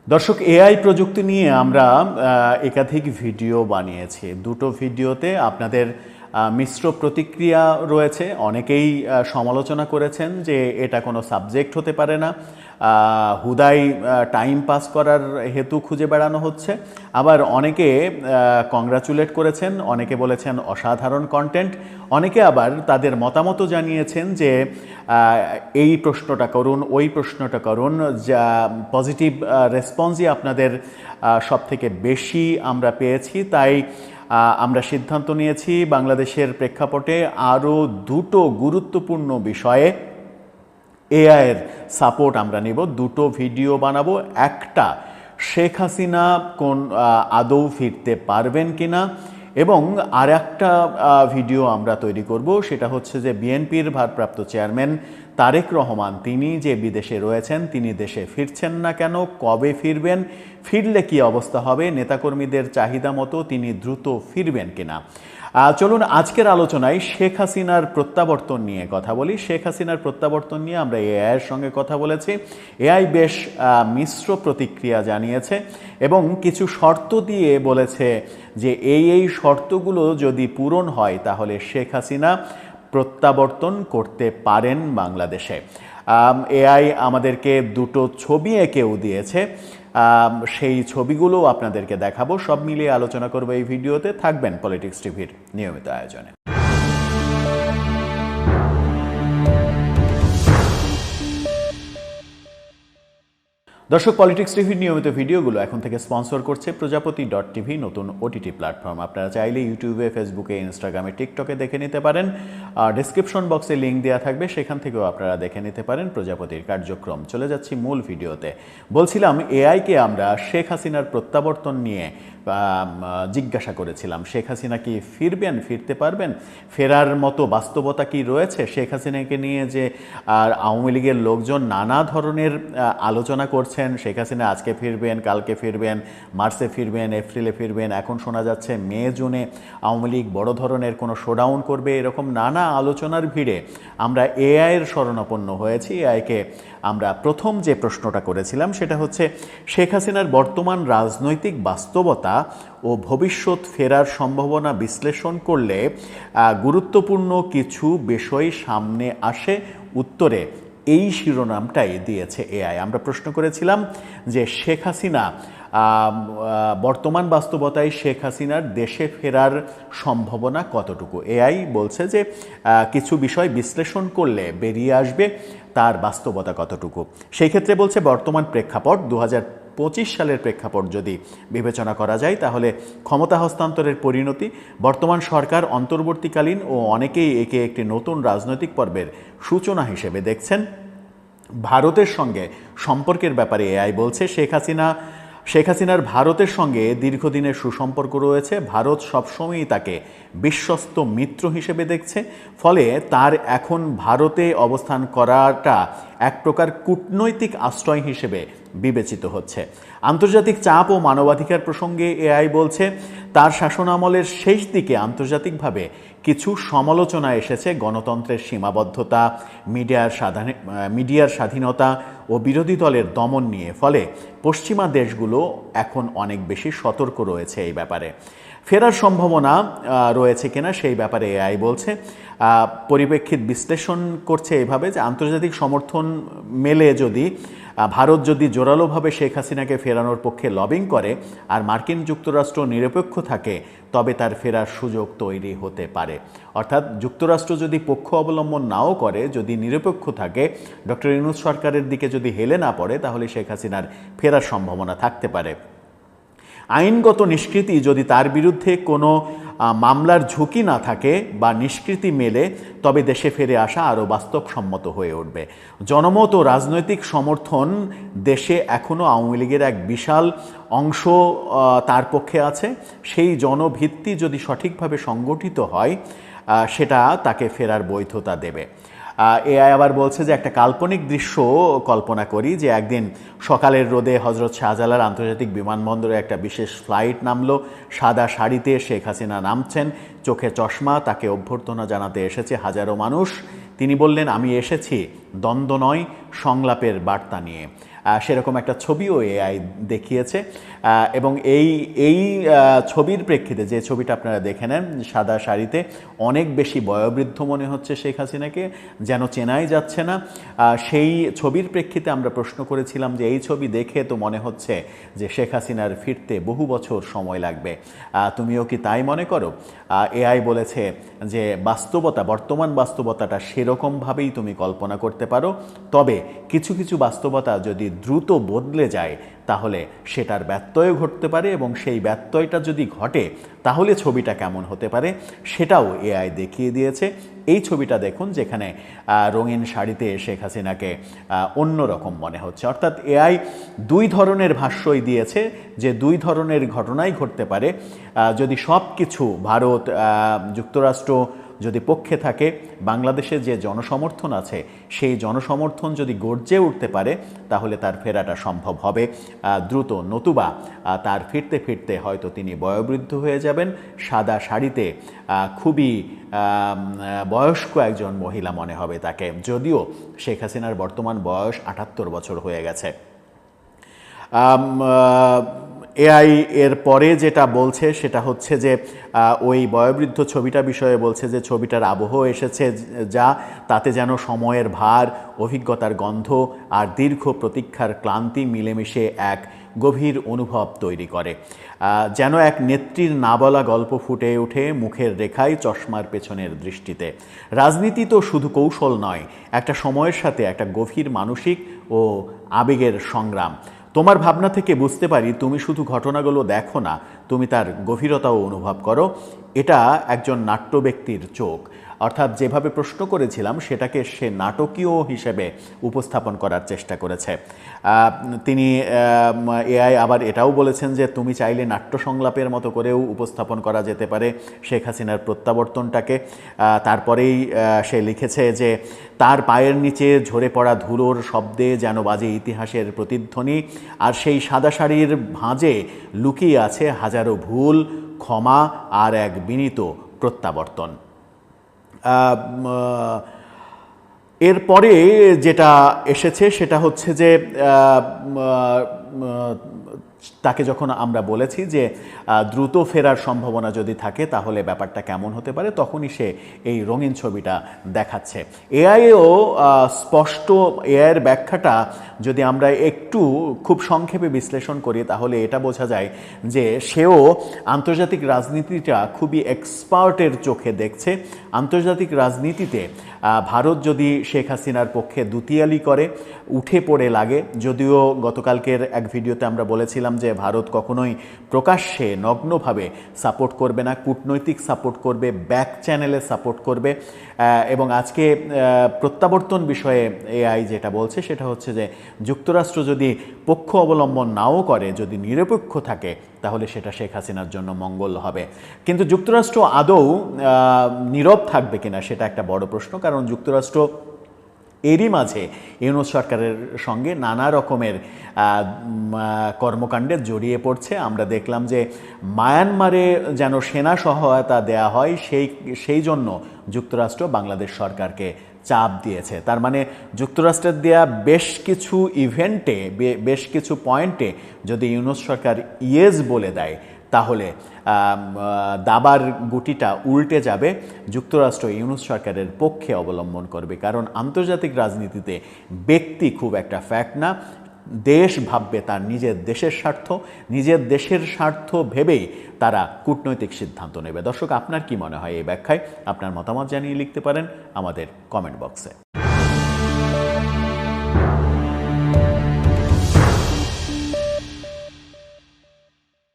দর্শক, এআই প্রযুক্তি নিয়ে আমরা একাধিক ভিডিও বানিয়েছি। দুটো ভিডিওতে আপনাদের মিশ্র প্রতিক্রিয়া রয়েছে। অনেকেই সমালোচনা করেছেন যে এটা কোনো সাবজেক্ট হতে পারে না, হুদাই টাইম পাস করার হেতু খুঁজে বেড়ানো হচ্ছে। আবার অনেকে কংগ্রাচুলেট করেছেন, অনেকে বলেছেন অসাধারণ কন্টেন্ট, অনেকে আবার তাদের মতামতও জানিয়েছেন যে এই প্রশ্নটা করুন, ওই প্রশ্নটা করুন। যা পজিটিভ রেসপন্সই আপনাদের সবথেকে বেশি আমরা পেয়েছি। তাই আমরা সিদ্ধান্ত নিয়েছি বাংলাদেশের প্রেক্ষাপটে আরও দুটো গুরুত্বপূর্ণ বিষয়ে এআইয়ের সাপোর্ট আমরা নেব। দুটো ভিডিও বানাবো। একটা, শেখ হাসিনা আদৌ ফিরতে পারবেন কিনা, এবং আর একটা ভিডিও আমরা তৈরি করব, সেটা হচ্ছে যে বিএনপির ভারপ্রাপ্ত চেয়ারম্যান তারেক রহমান তিনি যে বিদেশে রয়েছেন, তিনি দেশে ফিরছেন না কেন, কবে ফিরবেন, ফিরলে কি অবস্থা হবে, নেতাকর্মীদের চাহিদা মতো তিনি দ্রুত ফিরবেন কিনা। চলুন আজকের আলোচনায় শেখ হাসিনার প্রত্যাবর্তন নিয়ে কথা বলি। শেখ হাসিনার প্রত্যাবর্তন নিয়ে আমরা এআইয়ের সঙ্গে কথা বলেছি। এআই বেশ মিশ্র প্রতিক্রিয়া জানিয়েছে এবং কিছু শর্ত দিয়ে বলেছে যে এই শর্তগুলো যদি পূরণ হয় তাহলে শেখ হাসিনা প্রত্যাবর্তন করতে পারেন বাংলাদেশে। এআই আমাদেরকে দুটো ছবি এঁকেও দিয়েছে, সেই ছবিগুলো আপনাদেরকে দেখাবো। সব মিলিয়ে আলোচনা করবো এই ভিডিওতে। থাকবেন পলিটিক্স টিভির নিয়মিত আয়োজনে। দর্শক, পলিটিক্স টিভির নিয়মিত ভিডিওগুলো এখন থেকে স্পন্সর করছে প্রজাপতি.টিভি, নতুন ওটিটি প্ল্যাটফর্ম। আপনারা চাইলে ইউটিউবে, ফেসবুকে, ইনস্টাগ্রামে, টিকটকে দেখে নিতে পারেন। ডেসক্রিপশন বক্সে লিঙ্ক দেওয়া থাকবে, সেখান থেকেও আপনারা দেখে নিতে পারেন প্রজাপতির কার্যক্রম। চলে যাচ্ছি মূল ভিডিওতে। বলছিলাম, এআইকে আমরা শেখ হাসিনার প্রত্যাবর্তন নিয়ে জিজ্ঞাসা করেছিলাম। শেখ হাসিনা কি ফিরবেন, ফিরতে পারবেন, ফেরার মতো বাস্তবতা কি রয়েছে? শেখ হাসিনাকে নিয়ে যে আওয়ামী লীগের লোকজন নানা ধরনের আলোচনা করছেন, শেখ হাসিনা আজকে ফিরবেন, কালকে ফিরবেন, মার্চে ফিরবেন, এপ্রিলে ফিরবেন, এখন শোনা যাচ্ছে মে জুনে আওয়ামী লীগ বড় ধরনের কোনো শোডাউন করবে। এরকম নানা আলোচনার ভিড়ে আমরা এআইয়ের শরণাপন্ন হয়েছি। এআইকে আমরা প্রথম যে প্রশ্নটা করেছিলাম সেটা হচ্ছে, শেখ হাসিনার বর্তমান রাজনৈতিক বাস্তবতা ও ভবিষ্যৎ ফেরার সম্ভাবনা বিশ্লেষণ করলে গুরুত্বপূর্ণ কিছু বিষয় সামনে আসে। উত্তরে এই শিরোনামটাই দিয়েছে এআই। আমরা প্রশ্ন করেছিলাম যে শেখ হাসিনা বর্তমান বাস্তবতায় শেখ হাসিনার দেশে ফেরার সম্ভাবনা কতটুকু। এআই বলছে যে কিছু বিষয় বিশ্লেষণ করলে বেরিয়ে আসবে তার বাস্তবতা কতটুকু। সেই ক্ষেত্রে বলছে, বর্তমান প্রেক্ষাপট 2025 সালের প্রেক্ষাপট যদি বিবেচনা করা যায় তাহলে ক্ষমতা হস্তান্তরের পরিণতি, বর্তমান সরকার অন্তর্বর্তীকালীন ও অনেকেই একে একটি নতুন রাজনৈতিক পর্বের সূচনা হিসেবে দেখছেন। ভারতের সঙ্গে সম্পর্কের ব্যাপারে এআই বলছে, শেখ হাসিনার ভারতের সঙ্গে দীর্ঘদিনের সুসম্পর্ক রয়েছে। ভারত সবসময়ই তাকে বিশ্বস্ত মিত্র হিসেবে দেখছে। ফলে তার এখন ভারতে অবস্থান করাটা এক প্রকার কূটনৈতিক আশ্রয় হিসেবে বিবেচিত হচ্ছে। আন্তর্জাতিক চাপ ও মানবাধিকার প্রসঙ্গে এআই বলছে, তার শাসনামলের শেষ দিকে আন্তর্জাতিকভাবে কিছু সমালোচনা এসেছে গণতন্ত্রের সীমাবদ্ধতা, মিডিয়ার স্বাধীনতা ও বিরোধী দলের দমন নিয়ে। ফলে পশ্চিমা দেশগুলো এখন অনেক বেশি সতর্ক রয়েছে এই ব্যাপারে। ফেরার সম্ভাবনা রয়েছে কিনা সেই ব্যাপারে এআই বলছে, পরিপ্রেক্ষিত বিশ্লেষণ করছে এভাবে যে আন্তর্জাতিক সমর্থন মেলে যদি ভারত যদি জোরালোভাবে শেখ হাসিনাকে ফেরানোর পক্ষে লবিং করে আর মার্কিন যুক্তরাষ্ট্র নিরপেক্ষ থাকে, তবে তার ফেরার সুযোগ তৈরি হতে পারে। অর্থাৎ যুক্তরাষ্ট্র যদি পক্ষ অবলম্বন নাও করে, যদি নিরপেক্ষ থাকে, ডক্টর ইউনূস সরকারের দিকে যদি হেলে না পড়ে, তাহলে শেখ হাসিনার ফেরার সম্ভাবনা থাকতে পারে। আইনগত নিষ্কৃতি যদি তার বিরুদ্ধে কোনো মামলার ঝুঁকি না থাকে বা নিষ্কৃতি মেলে, তবে দেশে ফিরে আসা আরও বাস্তবসম্মত হয়ে উঠবে। জনমত ও রাজনৈতিক সমর্থন দেশে এখনও আওয়ামী লীগের এক বিশাল অংশ তার পক্ষে আছে। সেই জনভিত্তি যদি সঠিকভাবে সংগঠিত হয়, সেটা তাকে ফেরার বৈধতা দেবে। এআই আবার বলছে যে একটা কাল্পনিক দৃশ্য কল্পনা করি যে একদিন সকালের রোদে হজরত শাহজালাল আন্তর্জাতিক বিমানবন্দরে একটা বিশেষ ফ্লাইট নামলো। সাদা শাড়িতে শেখ হাসিনা নামছেন, চোখে চশমা, তাকে অভ্যর্থনা জানাতে এসেছে হাজারো মানুষ। তিনি বললেন, আমি এসেছি দ্বন্দ্ব নয়, সংলাপের বার্তা নিয়ে। সেরকম একটা ছবিও এআই দেখিয়েছে। এবং এই ছবির প্রেক্ষিতে, যে ছবিটা আপনারা দেখে নেন, সাদা শাড়িতে অনেক বেশি বয়োবৃদ্ধ মনে হচ্ছে শেখ হাসিনাকে, যেন চেনাই যাচ্ছে না। সেই ছবির প্রেক্ষিতে আমরা প্রশ্ন করেছিলাম যে এই ছবি দেখে তো মনে হচ্ছে যে শেখ হাসিনার ফিরতে বহু বছর সময় লাগবে, তুমিও কি তাই মনে করো? এআই বলেছে যে বর্তমান বাস্তবতাটা সেরকমভাবেই তুমি কল্পনা করতে পারো, তবে কিছু কিছু বাস্তবতা যদি দ্রুত বদলে যায় তাহলে সেটার ব্যত্যয় ঘটতে পারে, এবং সেই ব্যত্যয়টা যদি ঘটে তাহলে ছবিটা কেমন হতে পারে সেটাও এআই দেখিয়ে দিয়েছে। এই ছবিটা দেখুন, যেখানে রঙিন শাড়িতে শেখ হাসিনাকে অন্যরকম মনে হচ্ছে। অর্থাৎ এআই দুই ধরনের ভাষ্যই দিয়েছে, যে দুই ধরনের ঘটনাই ঘটতে পারে। যদি সব কিছু ভারত, যুক্তরাষ্ট্র যদি পক্ষে থাকে, বাংলাদেশে যে জনসমর্থন আছে সেই জনসমর্থন যদি গর্জে উঠতে পারে তাহলে তার ফেরাটা সম্ভব হবে দ্রুত, নতুবা তার ফিরতে ফিরতে হয়তো তিনি বয়োবৃদ্ধ হয়ে যাবেন। সাদা শাড়িতে খুবই বয়স্ক একজন মহিলা মনে হবে তাকে, যদিও শেখ হাসিনার বর্তমান বয়স ৭৮ বছর হয়ে গেছে। এআই এর পরে যেটা বলছে সেটা হচ্ছে যে ওই বয়োবৃদ্ধ ছবিটা বিষয়ে বলছে যে ছবিটার আবহ এসেছে যা, তাতে যেন সময়ের ভার, অভিজ্ঞতার গন্ধ আর দীর্ঘ প্রতীক্ষার ক্লান্তি মিলেমিশে এক গভীর অনুভব তৈরি করে। যেন এক নেত্রীর না বলা গল্প ফুটে ওঠে মুখের রেখায়, চশমার পেছনের দৃষ্টিতে। রাজনীতি তো শুধু কৌশল নয়, একটা সময়ের সাথে একটা গভীর মানসিক ও আবেগের সংগ্রাম। তোমার ভাবনা থেকে বুঝতে পারি তুমি শুধু ঘটনাগুলো দেখো না, তুমি তার গভীরতাও অনুভব করো। এটা একজন নাট্য ব্যক্তির চোখ। অর্থাৎ যেভাবে প্রশ্ন করেছিলাম সেটাকে সে নাটকীয় হিসেবে উপস্থাপন করার চেষ্টা করেছে। তিনি এআই আবার এটাও বলেছেন যে তুমি চাইলে নাট্য সংলাপের মতো করেও উপস্থাপন করা যেতে পারে শেখ হাসিনার প্রত্যাবর্তনটাকে। তারপরেই সে লিখেছে যে তার পায়ের নিচে ঝরে পড়া ধুলোর শব্দে যেন বাজে ইতিহাসের প্রতিধ্বনি, আর সেই সাদা শাড়ির ভাঁজে লুকিয়ে আছে হাজারো ভুল, ক্ষমা আর এক বিনীত প্রত্যাবর্তন। এরপরে যেটা এসেছে সেটা হচ্ছে যে তাকে যখন আমরা বলেছি যে দ্রুত ফেরার সম্ভাবনা যদি থাকে তাহলে ব্যাপারটা কেমন হতে পারে, তখনই সে এই রঙিন ছবিটা দেখাচ্ছে। এআইও স্পষ্ট, এআইয়ের ব্যাখ্যাটা যদি আমরা একটু খুব সংক্ষেপে বিশ্লেষণ করি তাহলে এটা বোঝা যায় যে সেও আন্তর্জাতিক রাজনীতিটা খুবই এক্সপার্টের চোখে দেখছে। আন্তর্জাতিক রাজনীতিতে ভারত যদি শেখ হাসিনার পক্ষে দুতিয়ালি করে, উঠে পড়ে লাগে, যদিও গতকালকের এক ভিডিওতে আমরা বলেছিলাম যে ভারত কখনোই প্রকাশ্যে নগ্নভাবে সাপোর্ট করবে না, কূটনৈতিক সাপোর্ট করবে, ব্যাক চ্যানেলে সাপোর্ট করবে। এবং আজকে প্রত্যাবর্তন বিষয়ে এআই যেটা বলছে সেটা হচ্ছে যে যুক্তরাষ্ট্র যদি পক্ষ অবলম্বন নাও করে, যদি নিরপেক্ষ থাকে, তাহলে সেটা শেখ হাসিনার জন্য মঙ্গল হবে। কিন্তু যুক্তরাষ্ট্র আদৌ নীরব থাকবে কিনা সেটা একটা বড় প্রশ্ন, কারণ যুক্তরাষ্ট্র এরই মাঝে ইউনূস সরকারের সঙ্গে নানা রকমের কর্মকাণ্ডে জড়িয়ে পড়ছে। আমরা দেখলাম যে মায়ানমারে যেন সেনা সহায়তা দেয়া হয়, সেই জন্য যুক্তরাষ্ট্র বাংলাদেশ সরকারকে চাপ দিয়েছে। তার মানে যুক্তরাষ্ট্রের দেয়া বেশ কিছু ইভেন্টে, বেশ কিছু পয়েন্টে যদি ইউনূস সরকার ইয়েস বলে দেয় তাহলে দাবার গুটিটা উল্টে যাবে, যুক্তরাষ্ট্র ইউনূস সরকারের পক্ষে অবলম্বন করবে। কারণ আন্তর্জাতিক রাজনীতিতে ব্যক্তি খুব একটা ফ্যাক্ট না, দেশ ভাববে তার নিজের দেশের স্বার্থ, নিজের দেশের স্বার্থ ভেবেই তারা কূটনৈতিক সিদ্ধান্ত নেবে। দর্শক, আপনার কি মনে হয় এই ব্যাখ্যায়? আপনার মতামত জানিয়ে লিখতে পারেন আমাদের কমেন্ট বক্সে।